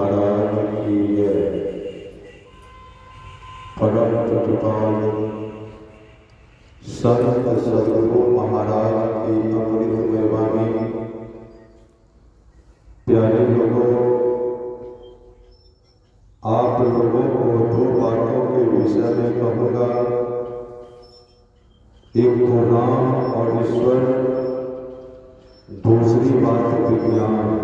महाराज की जय। परम प्रतिपाल संत सद्गुरु महाराज की अमृतमय वाणी। प्यारे लोगों, आप लोगों को दो बातों के विषय में कहूँगा। एक तो राम और ईश्वर, दूसरी बात विज्ञान।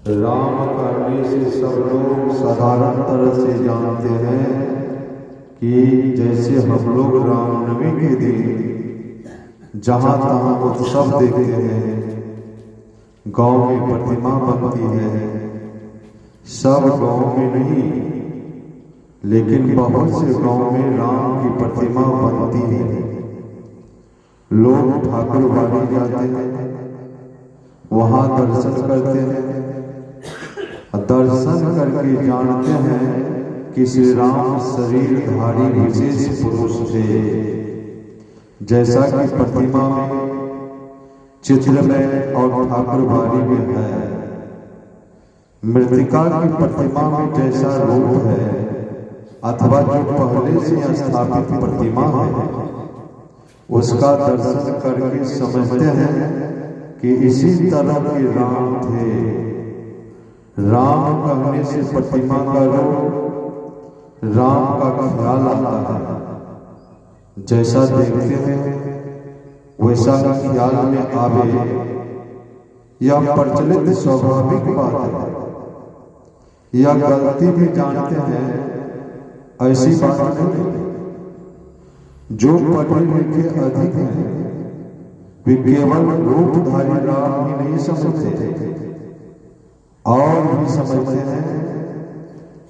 राम कहने से सब लोग साधारण तरह से जानते हैं कि जैसे हम लोग रामनवमी के दिन जहाँ तहाँ उत्सव देखते हैं, गांव में प्रतिमा बनती है। सब गांव में नहीं, लेकिन बहुत से गांव में राम की प्रतिमा बनती है। लोग ठाकुरबाड़ी जाते हैं, वहां दर्शन करते हैं। दर्शन करके जानते हैं कि श्री राम शरीरधारी विशेष पुरुष थे। जैसा कि प्रतिमा में, चित्र में और ठाकुरबाड़ी में है। मृतिका की प्रतिमा में जैसा रूप है अथवा जो पहले से स्थापित प्रतिमा है, उसका दर्शन करके समझते हैं कि इसी तरह के राम थे। राम कहने से प्रतिमा का रूप, राम का ख्याल आता है। जैसा देखते हैं वैसा ख्याल में आवे, यह प्रचलित स्वाभाविक बात है। यह गलती भी जानते हैं, ऐसी बात नहीं। जो पढ़े लिखे अधिक हैं वे केवल रूपधारी राम ही नहीं समझते, और भी समझते हैं।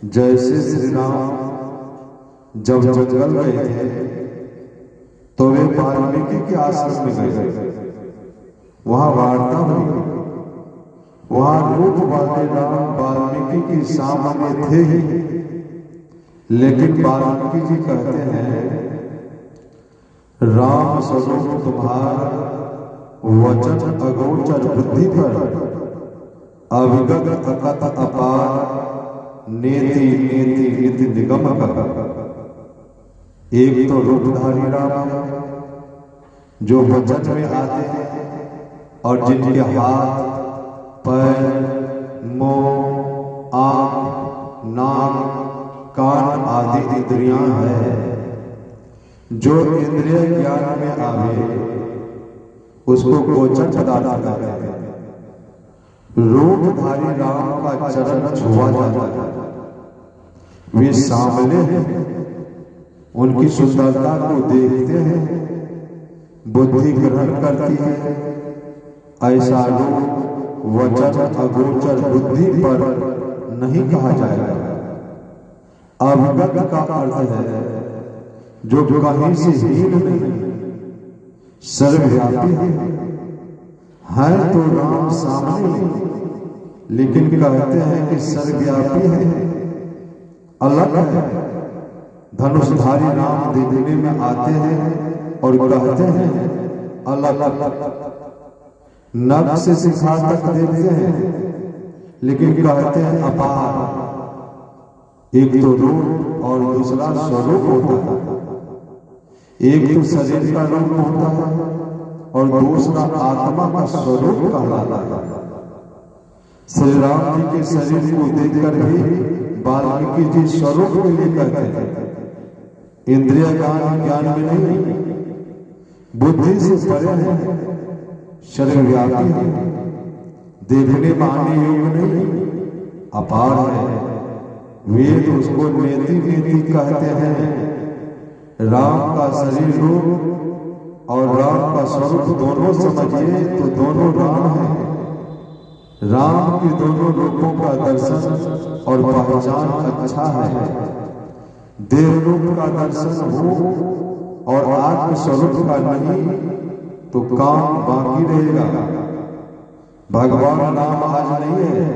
जैसे श्री राम जब जंगल गए थे तो वे वाल्मीकि के आश्रम में गए, वहां वार्ता हुई। वहां रूप वाले राम वाल्मीकि के सामने थे ही, लेकिन वाल्मीकि जी कहते हैं, राम स्वरूप तुम्हार वचन अगोचर बुद्धि पर अविगत अकथ अपार नेति नेति निति निगम कर। एक तो रूपधारी राम जो वचन में आते हैं और जिनके हाथ, पैर, मुंह, आंख, नाक, कान आदि इंद्रियां हैं। जो इंद्रिय ज्ञान में आवे उसको गोचर पदार्थ कहते हैं। रूपधारी राम का चरण छुआ जाता है। वे सामने हैं, उनकी सुंदरता को देखते हैं, बुद्धि ग्रहण करती है। ऐसा रूप वचन अगोचर बुद्धि पर नहीं कहा जाएगा। अविगत का अर्थ है जो कहीं से हीन नहीं, सर्वव्यापी है तो राम सामने, लेकिन कहते हैं कि सर्वव्यापी है, अलग है। धनुषधारी राम देखने में आते हैं और कहते हैं अलग अलग। नख से शिखा तक देखते हैं, लेकिन कहते हैं अपार। एक तो रूप और दूसरा स्वरूप होता है। एक तो शरीर का रूप होता है और दूसरा आत्मा का स्वरूप कहलाता है। श्री राम जी के शरीर को देखकर भी वाल्मीकि जी स्वरूप के लिए कहते हैं। इंद्रिय ज्ञान में नहीं, बुद्धि से परे है, सर्वव्यापी है, देखने पाने योग्य नहीं, अपार है। वेद उसको नेति नेति कहते हैं। राम का शरीर रूप और राम का स्वरूप दोनों समझिए तो दोनों राम हैं। राम के दोनों रूपों का दर्शन और पहचान अच्छा है। देव रूप का दर्शन हो और आत्म स्वरूप का नहीं तो काम बाकी रहेगा। भगवान राम आज नहीं है,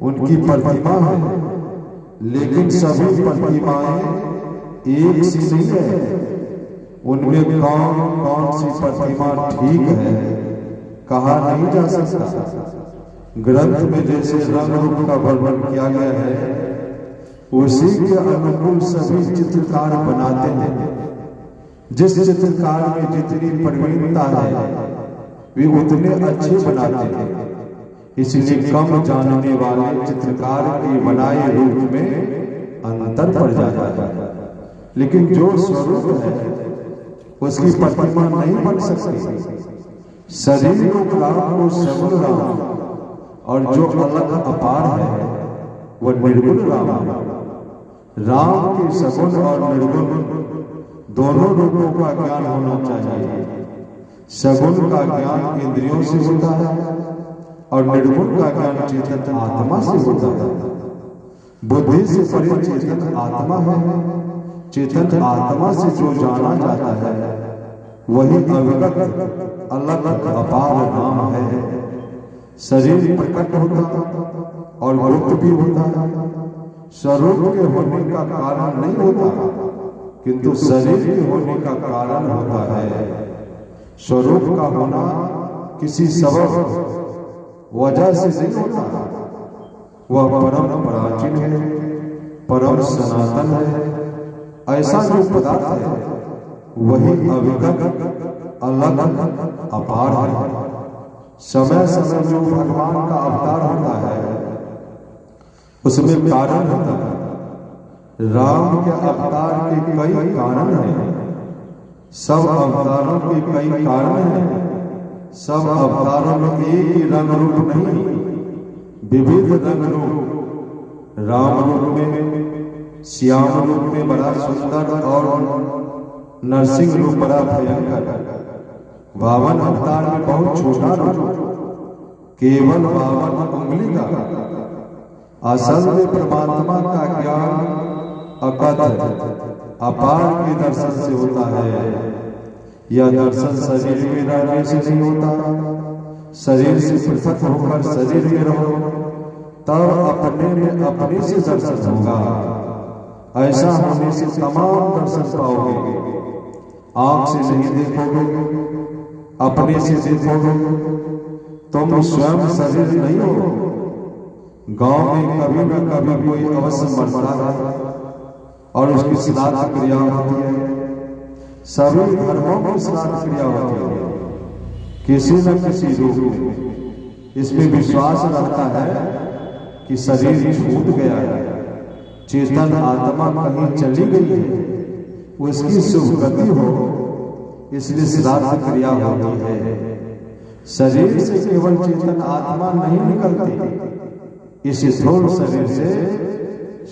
उनकी प्रतिमा है, लेकिन सभी प्रतिमाएं एक सी नहीं है। उनमें कौन सी प्रतिमा ठीक है कहा नहीं जा सकता, ग्रंथ में जैसे रंग रूप का वर्णन किया गया है, उसी के अनुकूल सभी चित्रकार बनाते हैं। जिस चित्रकार में जितनी प्रवीणता है वे उतने अच्छे बनाते हैं। इसलिए कम जानने वाले चित्रकार के बनाए रूप में अंतर पड़ जाता है, लेकिन जो स्वरूप है उसकी प्रतिमा नहीं बन सकती। शरीर को राम को सगुण राम, और जो अलग अपार है वह निर्गुण राम है। राम के सगुण और निर्गुण दोनों रूपों का ज्ञान होना चाहिए। सगुण का ज्ञान इंद्रियों से होता है और निर्गुण का ज्ञान चेतन आत्मा से होता है। बुद्धि से परे चेतन आत्मा है। चेतन आत्मा से जो जाना जाता है वही अविगत अलग अपार नाम है। शरीर प्रकट होता और गुप्त भी होता है। स्वरूप के होने का कारण नहीं होता, किंतु शरीर के होने का कारण होता है। स्वरूप का होना किसी सबब वजह से नहीं होता। वह परम प्राचीन है, परम सनातन है। ऐसा जो पदार्थ है वही अविगत अलग अपार है। समय समय जो भगवान का अवतार होता है उसमें कारण होता है। राम के अवतार के कई कारण हैं। सब अवतारों के कई कारण हैं। सब अवतारों में एक ही रंग रूप नहीं, विविध रंग रूप। राम रूप में, श्याम रूप में बड़ा सुंदर और नरसिंह रूप बड़ा भयंकर। वामन अवतार में बहुत छोटा रूप, केवल 52 उंगली का। असल में परमात्मा का ज्ञान अकथ अपार के दर्शन से होता है। यह दर्शन शरीर में रहने से नहीं होता। शरीर से पृथक होकर शरीर में रहो तब अपने में अपने से दर्शन होगा। ऐसा होने से तमाम दर्शन पाओगे। आंख से नहीं देखोगे, अपने से देखोगे। तुम स्वयं शरीर नहीं हो। गांव में कभी न कभी कोई अवश्य मरता है और उसकी श्राद्ध क्रिया होती है। सभी धर्मों की श्राद्ध क्रिया होती है किसी न किसी रूप में। इसमें विश्वास रहता है कि शरीर छूट गया है, चेतन आत्मा कहीं चली गई है, उसकी सुगति हो, इसलिए श्राद्ध क्रिया होती है। शरीर से केवल चेतन आत्मा नहीं निकलती। इस स्थूल शरीर से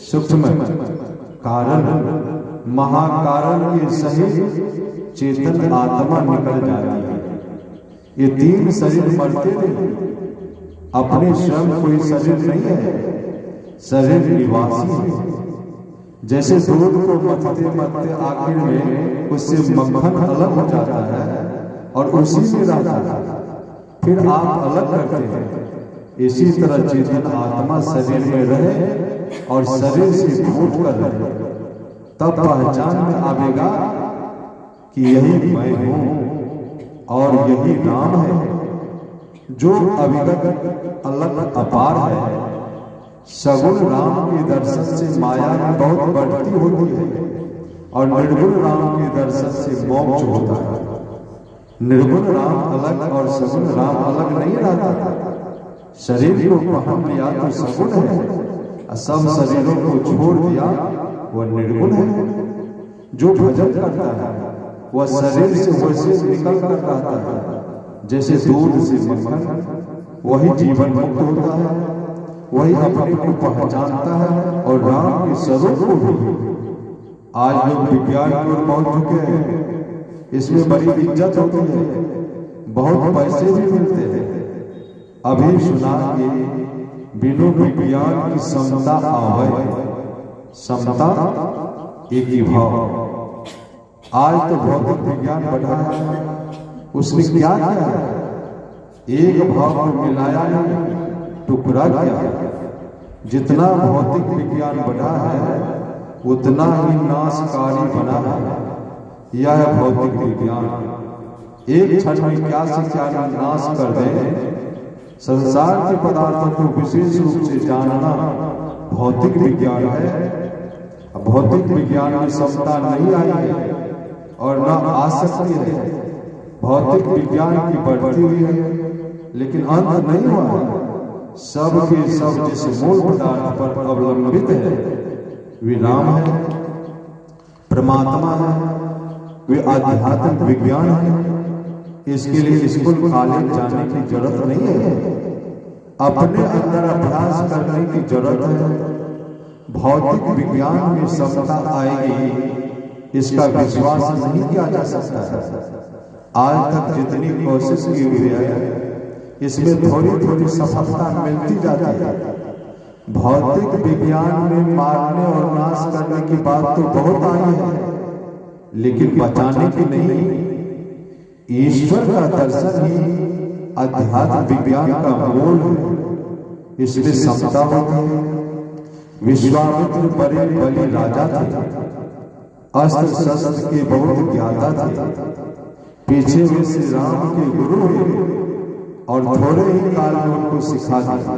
सूक्ष्म कारण महाकारण के सहित चेतन आत्मा निकल जाती है। ये तीन शरीर मरते नहीं। अपने स्वयं कोई शरीर नहीं है, शरीर निवासी है। जैसे दूध को मथते मथते आखिर में उससे मक्खन अलग हो जाता है और उसी में रहता है, फिर आप अलग करते हैं। इसी तरह चेतन आत्मा शरीर में रहे और शरीर से फूट कर रहे, तब पहचान में आवेगा कि यही मैं हूं और यही नाम है जो अविगत अलग अपार है। सगुण राम के दर्शन से माया में बहुत बढ़ती होती है और निर्गुण राम के दर्शन से मोक्ष होता है। निर्गुण राम अलग और सगुण राम अलग नहीं रहता। शरीर को पहन लिया तो सगुण है, सब शरीरों को छोड़ दिया वह निर्गुण है। जो भजन करता है वह शरीर से वैसे निकल कर रहता है जैसे दूध से मक्खन। वही जीवन मुक्त होता है, वही अपने को पहचानता है और राम के स्वरूप को भी। आज लोग विज्ञान की ओर पहुंच चुके हैं, इसमें बड़ी इज्जत होती है, बहुत पैसे भी मिलते हैं। अभी सुना कि बिनु विज्ञान की समता आवे, समता एक ही भाव। आज तो भौतिक विज्ञान बढ़ा है, उसने क्या किया? एक भाव को मिलाया नहीं, टुकड़ा किया। जितना भौतिक विज्ञान बढ़ा है उतना ही नाशकारी बना है। यह भौतिक विज्ञान एक क्षण में क्या से क्या नाश कर दे, संसार के पदार्थों को विशेष रूप से जानना भौतिक विज्ञान है। भौतिक विज्ञान में समता नहीं आई है और न आ सकती है। भौतिक विज्ञान की बढ़ती हुई है लेकिन अंत नहीं हुआ है। सब के सब जिस मूल पदार्थ पर अवलंबित है वे राम है, परमात्मा है, वे आध्यात्मिक विज्ञान है। इसके लिए स्कूल कॉलेज जाने की जरूरत नहीं है, अपने अंदर अभ्यास करने की जरूरत है। भौतिक विज्ञान में समता आएगी इसका विश्वास नहीं किया जा सकता है। आज तक जितनी कोशिश की हुई है इसमें थोड़ी थोड़ी सफलता मिलती जाती है। भौतिक विज्ञान में मारने और नाश करने की बात तो बहुत आई है लेकिन बचाने की नहीं। ईश्वर का दर्शन ही अध्यात्म विज्ञान का मूल है। इसमें समता होती है। विश्वामित्र बड़े बड़े राजा थे, अस्त्र शस्त्र के बहुत ज्ञाता थे। पीछे वे श्री राम के गुरु हुए और थोड़े ही काल में उनको सिखा दिया।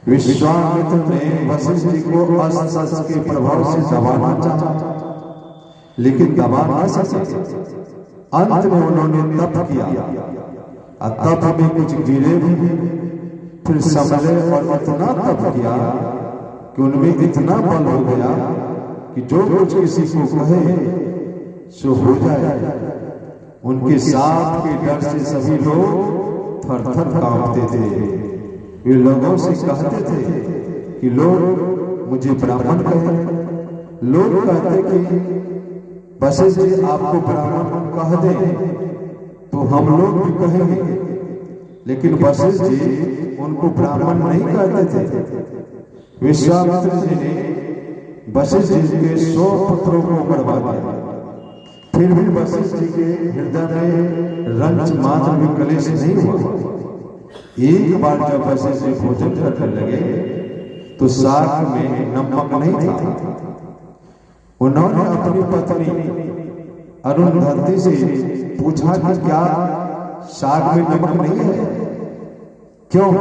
विश्वामित्र ने वशिष्ठ जी को अस्त्र शस्त्र के प्रभाव से दबाना चाहा लेकिन दबा ना सके। अंत में उन्होंने तप किया। तप में कुछ गिरे भी, फिर संभले और इतना तप किया कि उनमें इतना बल हो गया कि जो कुछ किसी को कहे सो हो जाए। उनके साथ के डर से सभी लोग थर-थर कांपते थे। वे लोगों से कहते थे कि लोग मुझे ब्राह्मण कहें। लोग कहते कि वशिष्ठ जी आपको ब्राह्मण कह दें तो हम लोग भी कहेंगे, लेकिन वशिष्ठ जी उनको ब्राह्मण नहीं कहते थे। विश्वामित्र जी ने वशिष्ठ जी के 100 पुत्रों को मरवा दिया, फिर भी वशिष्ठ जी के हृदय में रंच मात्र भी कलेश नहीं हुआ। एक बार जब वशिष्ठ जी भोजन करने लगे तो साग में नमक नहीं था। उन्होंने अपनी पत्नी अरुंधति से पूछा कि क्या साग में नमक नहीं है? क्यों?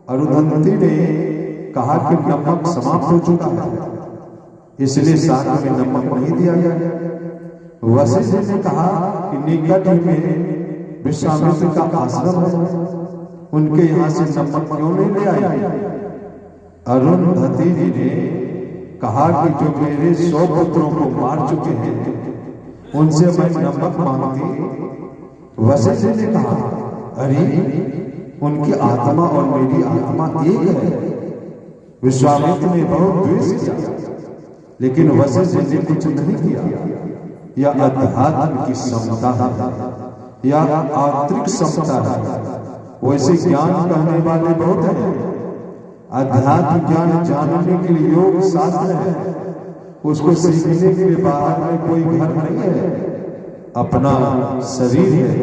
अरुंधति ने कहा कि नमक समाप्त हो चुका है, इसलिए साग में नमक नहीं दिया गया। वशिष्ठ जी ने कहा कि निकट में विश्वामित्र का आश्रम है, उनके यहाँ से नमक क्यों नहीं ले आए? अरुंधति जी ने कहा कि जो मेरे 100 पुत्रों को मार चुके हैं उनसे मैं नमक मांगती। वशिष्ठ जी ने कहा अरे उनकी आत्मा और मेरी आत्मा एक है। विश्वामित्र ने बहुत द्वेष किया लेकिन वशिष्ठ जी ने कुछ नहीं किया। यह अध्यात्म की समता है या आंतरिक समता है। वैसे ज्ञान कहने वाले बहुत हैं। अध्यात्म ज्ञान जानने के लिए योग शास्त्र है, उसको सीखने के लिए बाहर में कोई घर नहीं है, अपना शरीर है।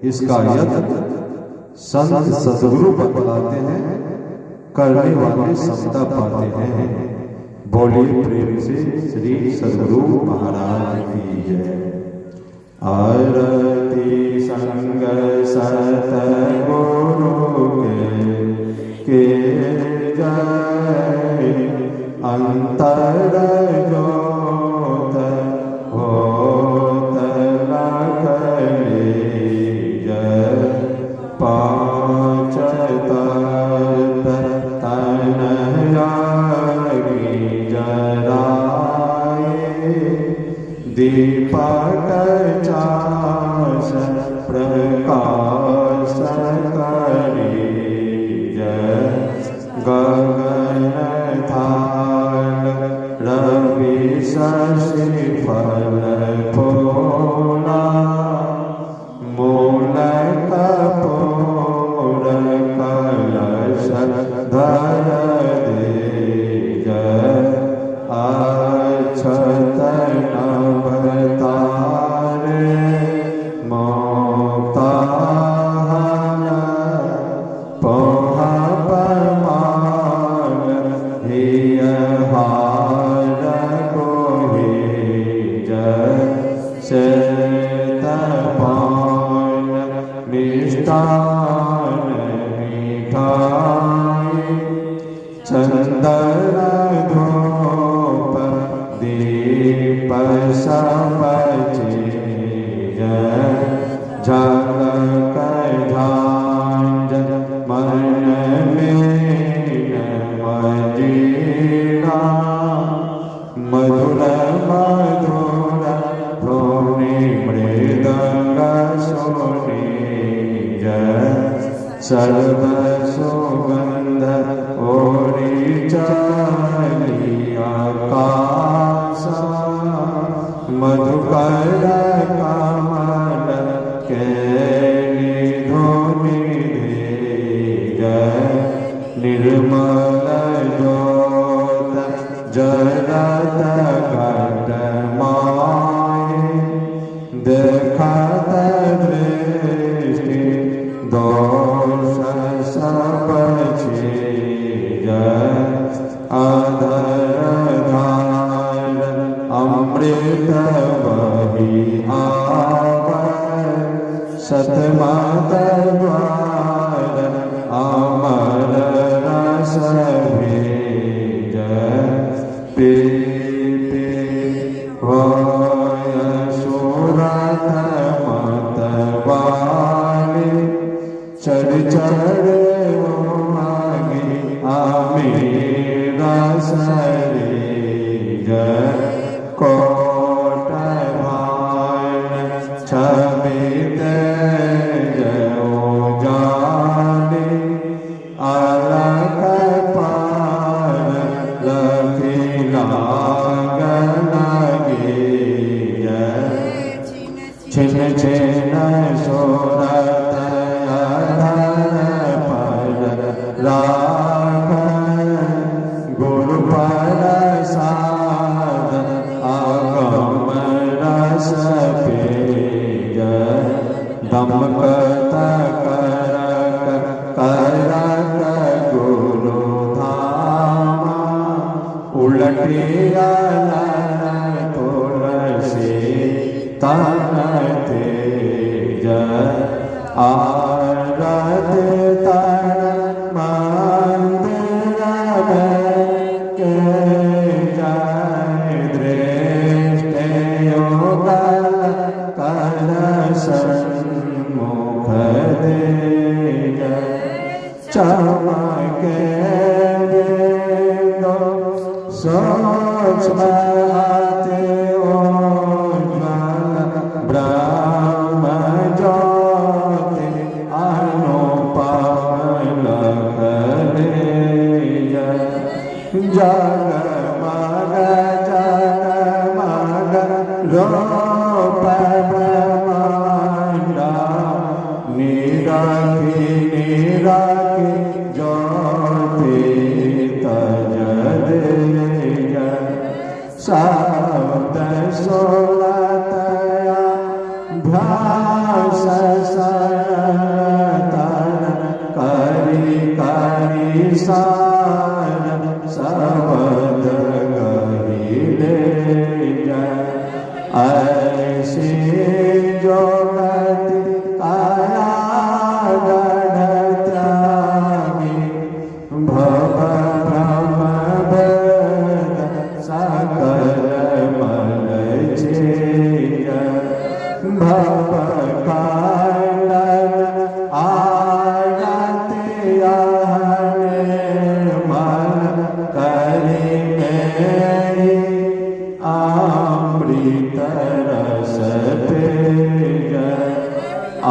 इसका यत्न संत सद्गुरु बतलाते हैं, करने वाले समता पाते हैं। बोलिए प्रेम से श्री सद्गुरु महाराज की जय। आरती संग सतगुरु के जय। अंतर जोत होत लखले जय। पांच तत्व तन यागी जराए। दीपक चास प्रकाश करी जय। गगन थाल रवि शशि फल फूला। मूल कपूर कलश धर दे जय। अक्षत नभ तारे मोक्ता पोहा परमान हिय हार को जय। श्वेत पान मिष्टान निर्मल ज्योत जरत घट माए देखत दृष्टि दोष सब चीज अधर धार अमृत वही आव सतमत द्वार अमर रस भेज पी वय सुरत मत वाले चढ़ चढ़ मागे आमेरा शरीर कोट भान छबित जो जाने अलग पार लखी लागन छिन छिन सोरत अधर पर राख गुरु प्रसाद आगम रस पेय दमकत करक करक गुरु धाम उलटिया तुलसी तन तेज आरत तन मंदिर के जय दृष्टि योगल कर सन्मुख दे चमके दो सूक्ष्म ब्रह्म ज्योति अनुपम जगमग जगमग रूप ब्रह्मांड निराखी निराखी ज्योति तज देय शब्द सोलतया भ्यास सरतन करी करी सार शब्द गही ले ऐसी जो गति काया गढ़ त्यागी भव भ्रम वेद सकल मल चेय भव खंडन आरती मन करी मेरी अमृत रस पेय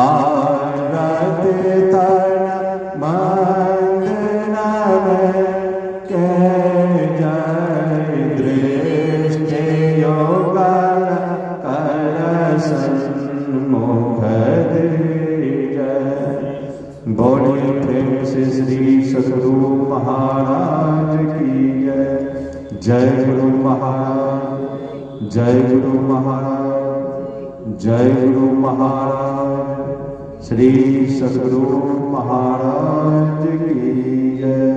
आरती तन मंदिर के जय दृष्टि योगल कर सन्मुख दे बोलिए प्रेम से श्री सद्गुरु महाराज की जय। जय गुरु महाराज, जय गुरु महाराज, जय गुरु महाराज, श्री सद्गुरु महाराज की जय।